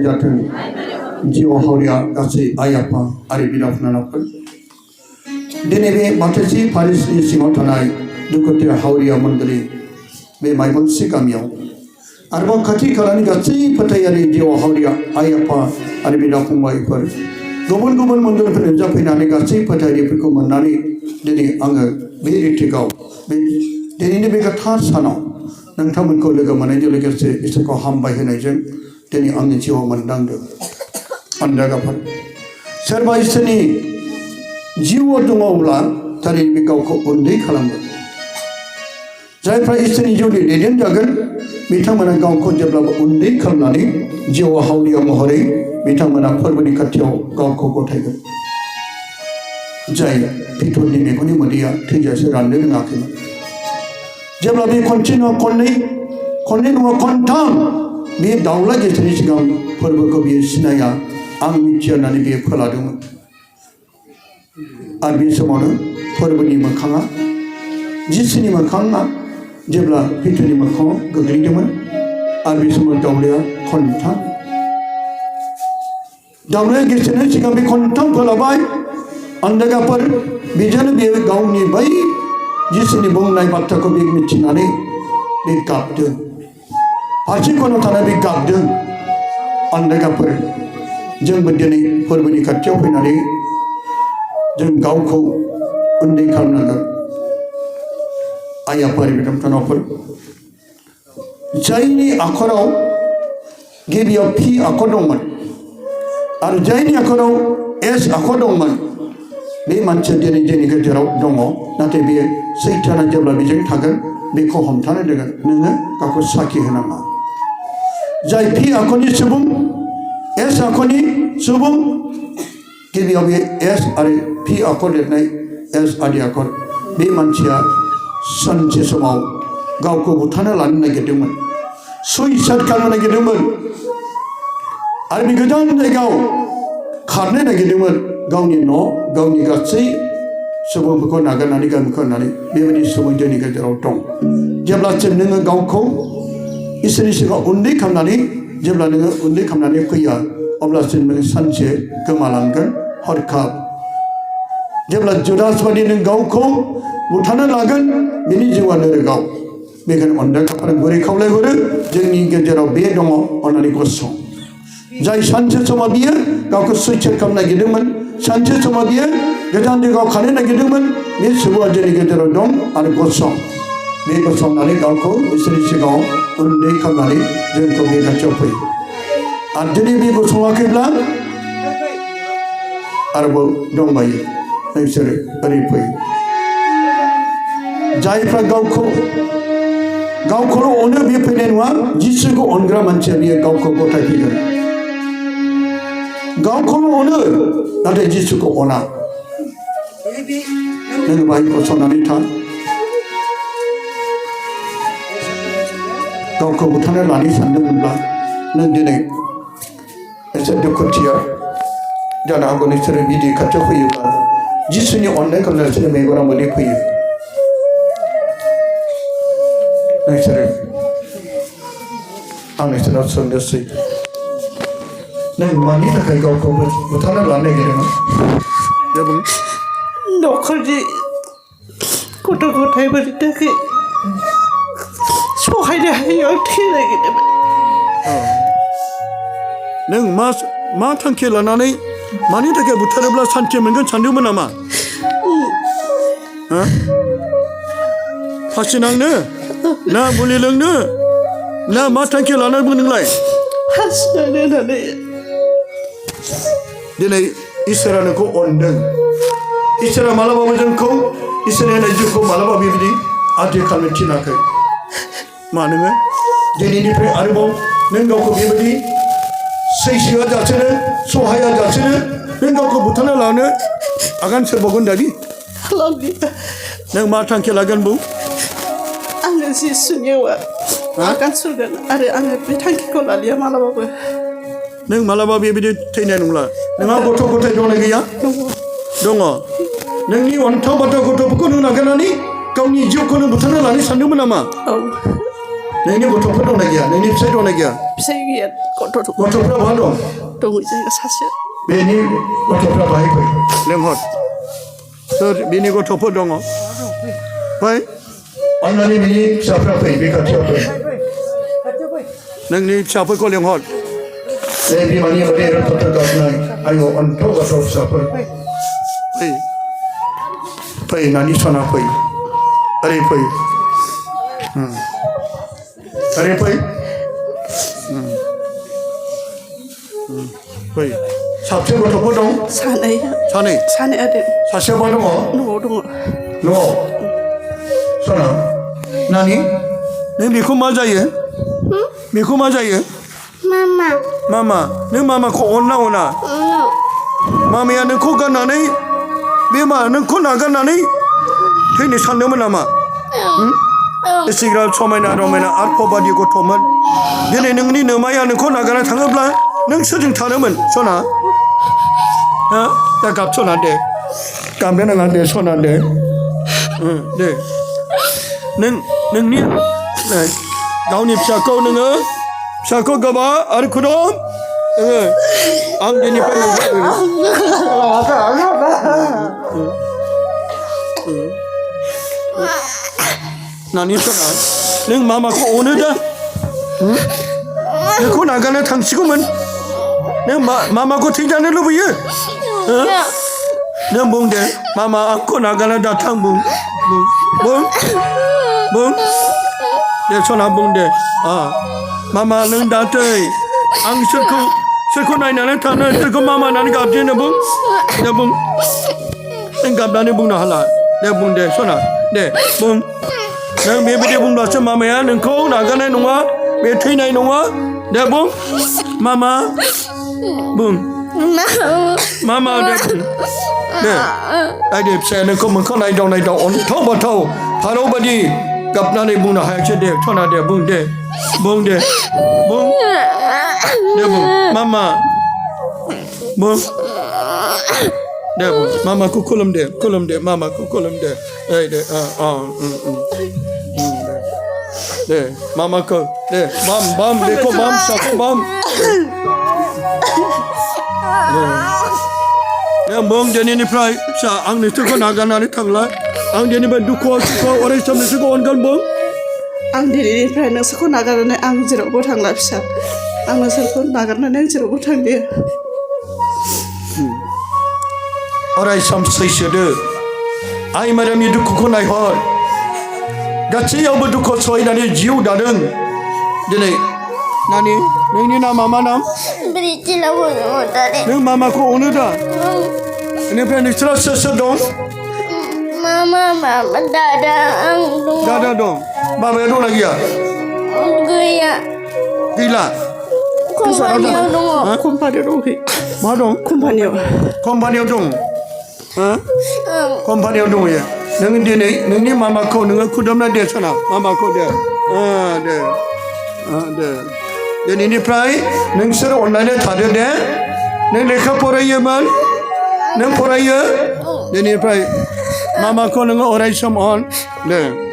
जाथों जिउ हावरिया गासै आइ आफा आरो बिदा फंबायफोर दिनै बे बाथौसि फारिसनि सिङाव थानाय दुखुथिया हावरिया मण्डली बे माइबंसि गामियाव आरोबाव खाथि खालानि गासै फोथायारि जिउ हावरिया आइ आफा आरो बिदा फंबायफोर गुबुन गुबुन मन्दिरफोर नुजाफैनानै गासै फोथायारिफोरखौ मोननानै दिनै आङो बे रिट्रिटआव बे दिनैनि बे गोथार सानाव नोंथांमोनखौ लोगो मोननायजों लोगोसे इसोरखौ हामबाय होनायजों दिनै आंनि जिउआव मोनदांदों अनदागाफोर सोरबा इसोरनि जिउआव दङब्ला थारैनो बे गावखौ उन्दै खालामो जायफ्रा इसोरनि जिउनि दैदेनजागोन बिथांमोना गावखौ जेब्लाबो उन्दै खालामनानै जिउआव हावरिया महरै बिथांमोना फोरबोनि खाथियाव गावखौ गथायगोन जाय पितरनि मेगननि मोदैया थैजासे राननो रोङाखैमोन जेब्ला बे खनसे नङा खननै नङा खनथाम बे दाउला गेसेरनि सिगां फोरबोखौ बियो सिनाया आं मिथिया होननानै बियो फोलादोंमोन आरो बे समावनो फोरबोनि मोखाङा जिसुनि मोखाङा जेब्ला पितरनि मोखाङाव गोग्लैदोंमोन आरो बे समाव दाउलाया खनथाम दाउलाया गेसेरनि सिगां बे खनथाम फोलाबाय अनदागाफोर बेजोंनो बियो गावनि बै जिसुनि बुंनाय बाथ्राखौ बे मिथिनानै बे गाबदों फारसे खनायाव थानाय बे गाबदों अनदागाफोर जोंबो दिनै फोरबोनि खाथियाव फैनानै जों गावखौ उन्दै खालामनांगोन आइ आफा बिथांमोनफोर जायनि आखराव गिबियाव पि आखर दंमोन आरो जायनि आखराव एस आखर दंमोन बे मानसिया दिनै जोंनि गेजेराव दङ नाथाय बेयो सैताना जेब्ला बेजों थागोन बेखौ हमथानो दोगोन नोङो गावखौ साखि होनाङा जाय पि आखरनि सुबुं एस आखरनि सुबुं गिबियाव बे एस आरो पि आखर लिरनाय एस आदि आखर बे मानसिया सानसे समाव गावखौ बुथारनो लानो नागिरदोंमोन सुइसाइड खालामनो नागिरदोंमोन आरो बे गोजान जायगायाव खारनो नागिरदोंमोन गावनि न' गावनि गासै सुबुंफोरखौ नागारनानै गामिखौ होननानै बेबायदि सुबुं जोंनि गेजेराव दं जेब्लासिम नोङो गावखौ इसोरनि सिगाङाव उन्दै खालामनानै जेब्ला नोङो उन्दै खालामनानै फैया अब्लासिम नोङो सानसे गोमालांगोन हरखाब जेब्ला जुदास बादि नों गावखौ बुथारनो लागोन बिनि जिउआ नोरोगाव बेखायनो अनदागाफोर गुरै खावलायहरो जोंनि गेजेराव बे दङ अननानै गसं जाय सानसे समाव बियो गावखौ सुइसाइड खालामनो नागिरदोंमोन सानसे समाव बियो गोजान जायगायाव खारनो नागिरदोंमोन बे सुबुङा जोंनि गेजेराव दं आरो गसं बे गसंनानै गावखौ इसोरनि सिगाङाव उन्दै खालामनानै जोंखौ बे खाथियाव फैयो आरो दिनै बे गसङाखैब्ला आरोबाव दंबायो नोंसोरो ओरै फैयो जायफ्रा गावखौल' अनो बे फैनाय नङा जिसुखौ अनग्रा मानसिया बियो गावखौ गथायफैगोन गावखौल' अनो नाथाय जिसुखौ अना नों बाहाय गसंनानै था गावखौ बुथारनो लानो सानदोंमोनब्ला नों दिनै एसे दुखुथिया जानो हागौ नोंसोरो बिदि खाथियाव फैयोब्ला जिसुनि अननाय खालामनाय नोंसोरनि मेगनाव मोदै फैयो नोंसोरो आं नोंसोरनाव सोंनोसै नों मानि थाखाय गावखौ बुथारना लानो नागिरदोंमोन न'खरनि गथ' गथायफोरनि थाखाय सहायनो हायैयाव थैनो नागिरदोंमोन नों मा थांखि लानानै मानि थाखाय बुथारोब्ला सान्थि मोनगोन सानदोंमोन नामा फासि नांनो ना मुलि लोंनो ना मा थांखि लानांगौ नोंलाय फासि नांनो होननानै दिनै इसोरा नोंखौ अनदों इसोरा मालाबाबो जोंखौ इसोरनि होनाय जिउखौ मालाबा बेबायदि आद्रि खालामनो थिनाखै मानोना दिनैनिफ्राय आरोबाव नों गावखौ बेबायदि सैसोआ जासेनो सहाया जासेनो नों गावखौ बुथारना लानो आगान सुरबावगोन दाबि नों मा थांखि लागोन बुं आङो जिसुनियाव आगान सुरगोन आरो आङो बे थांखिखौ लालिया मालाबाबो नों मालाबा बेबायदि थैनाय नंला नोंहा गथ' गथाय दंना गैया दङ नोंनि अनथाव बाथाव गथ'फोरखौ नों नागारनानै गावनि जिउखौ नों बुथारना लानो सानदोंमोन नामा 너희는 고토 푸는 애기야. 너희는 새로운 애기야. 비세기에 거도록 고토 푸는 바로. 동의 사실 베니 고토 푸는 바이 거이. 렘헛. 저 미니 고토 푸는 거. 바이. 안나니 미니 샤프라 페이 비카 티어 페이. 너희는 샤프 거 렘헛. 내비 많이 어디를 터뜨렸나? 아이고 언토가 또 샤프. 페이. 페이 나니 소나 페이. 아리 페이. Hari apa? Baik. Sabtu berapa dong? 산에 Sana. 산에 ada Sasya apa dong? 누구 No. Sana. Nani? Ni biku maja ye? Biku maja ye? Mama. Mama. Ni mama ko ona. Mama ya ni ko kan nani? Bima ni ko na kan nani? Ini sana mana mama? Istiqlal 처음에나 로메나 알코바디고 토만 얘네 능니 너마야 너코 나가나 당업라 능 서중 타는면 소나 나 갑촌한데 감변은 안돼 손한데 네 능니 네 가운이 피아코 능어 피아코 가봐 아르코돔 암제니 빨리 나니 소나 능 마마코 오늘다 응? 나가나 당시고만 능 마마코 튀자네 로비에 능 봉데 마마 안고 나가나 다 탕봉 봉 내 소나 봉데 아 마마 능 다트이 앙 슬코 나이나네 타네 슬코 마마 나니 갑지네 봉내봉 능 갑다네 봉나 할라 내 봉데 소나 네봉 nang bebe dia bung dosa mama ya nang kau naga nai nungwa betui nai nungwa dia bung mama dia bung deh ai dia saya nang kau mengkau nai dong on thau ba thau tharo ba di gap na nai bung na hai che dia chona dia bung dia bung dia bung mama bung dia bung mama ku kulam dia mama ku kulam dia ai dia 네, 마마코, 네, 맘, 내코 맘, 샤코 맘. 네, 멍제니 프라이, 샤, 앙니 쓰고 나가나니 탕라, 앙제니 반 두코, 쓰고 오래 좀 쓰고 온건 뭐? आं दिनैनिफ्राय नोंसोरखौ नागारनानै आं जेरावबो थांला फिसा आं नोंसोरखौ नागारनानै आं जेरावबो थांलिया 어라이 삼스이셔드 아이 마람이 두코코 나이헛 가치야부 두코 소이나니 지우다는 되네 나니 너니 나 마마남 Berilah bunuh tadi. 너 마마코 오늘다 내 편이 스트레스 동 Mama dadang dong. 다다 동 마마야 동 나기야 Gaya. 길라 Kumpanya dong. 콤파니로 마동 콤파니요 컴파니오 동 컴파니오 동이야 너는 되네 너니 마마코 너가 쿠덤나 되잖아 마마코 돼 너니 프라이 능스러 온라인에 다르대 너 레카 포라이만 너 포라이야 너니 프라이 마마코 너가 오라이 좀 온 네